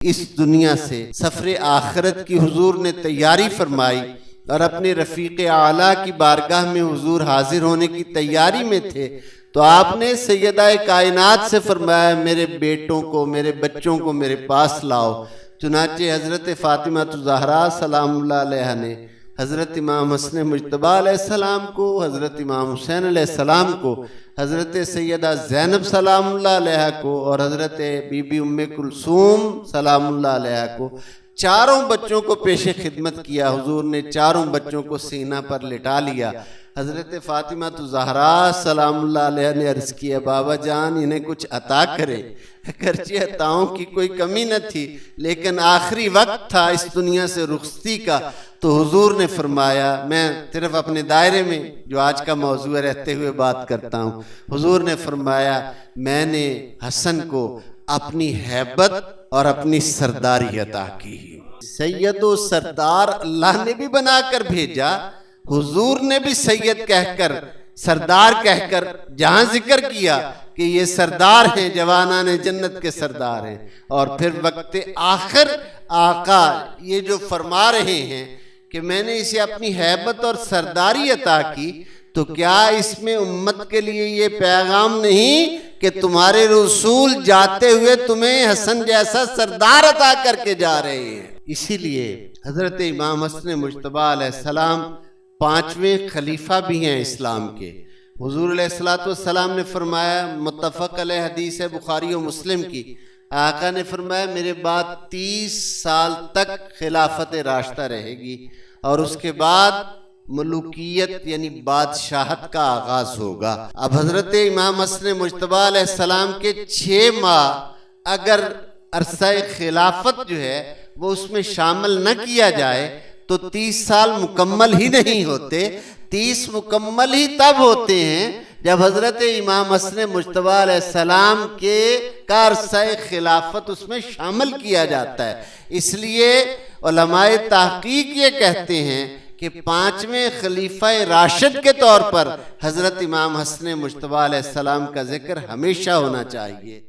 اس دنیا سے سفر آخرت کی حضور نے تیاری فرمائی اور اپنے رفیق اعلیٰ کی بارگاہ میں حضور حاضر ہونے کی تیاری میں تھے، تو آپ نے سیدہ کائنات سے فرمایا میرے بیٹوں کو، میرے بچوں کو میرے پاس لاؤ۔ چنانچہ حضرت فاطمہ الزہرا سلام اللہ علیہ نے حضرت امام حسن مجتبی علیہ السلام کو، حضرت امام حسین علیہ السلام کو، حضرت سیدہ زینب سلام اللہ علیہ کو اور حضرت بی بی ام کلثوم سلام اللہ علیہ کو، چاروں بچوں کو پیش خدمت کیا۔ حضور نے چاروں بچوں کو سینہ پر لٹا لیا۔ حضرت فاطمہ الزہرا سلام اللہ علیہ نے عرض کیا بابا جان انہیں کچھ عطا کرے، اگرچہ عطاؤں کی کوئی کمی نہ تھی لیکن آخری وقت تھا اس دنیا سے رخصتی کا، تو حضور نے فرمایا، میں صرف اپنے دائرے میں جو آج کا موضوع رہتے ہوئے بات کرتا ہوں، حضور نے فرمایا میں نے حسن کو اپنی ہیبت اور اپنی سرداری عطا کی۔ سید و سردار اللہ نے بھی بنا کر بھیجا، حضور نے بھی سید کہہ کر، سردار کہہ کر جہاں ذکر کیا کہ یہ سردار ہیں، جوانان جنت کے سردار ہیں، اور پھر وقت آخر آقا یہ جو فرما رہے ہیں کہ میں نے اسے اپنی ہیبت اور سرداری عطا کی، تو کیا اس میں امت کے لیے یہ پیغام نہیں کہ تمہارے رسول جاتے ہوئے تمہیں حسن جیسا سردار عطا کر کے جا رہے ہیں؟ اسی لیے حضرت امام حسن مجتبی علیہ السلام پانچویں خلیفہ بھی ہیں اسلام کے۔ حضور علیہ السلام نے فرمایا، متفق علیہ حدیث ہے بخاری و مسلم کی، آقا نے فرمایا میرے بعد 30 سال تک خلافت راشدہ رہے گی اور اس کے بعد ملوکیت یعنی بادشاہت کا آغاز ہوگا۔ اب حضرت امام حسن مجتبی علیہ السلام کے 6 ماہ اگر عرصہ خلافت جو ہے وہ اس میں شامل نہ کیا جائے تو 30 سال مکمل ہی نہیں ہوتے۔ 30 مکمل ہی تب ہوتے ہیں جب حضرت امام حسن مجتبی علیہ السلام کے عرصہ خلافت اس میں شامل کیا جاتا ہے۔ اس لیے علماء تحقیق یہ کہتے ہیں کہ 5ویں خلیفہ راشد کے طور پر حضرت امام حسن مجتبی علیہ السلام کا ذکر ہمیشہ ہونا چاہیے۔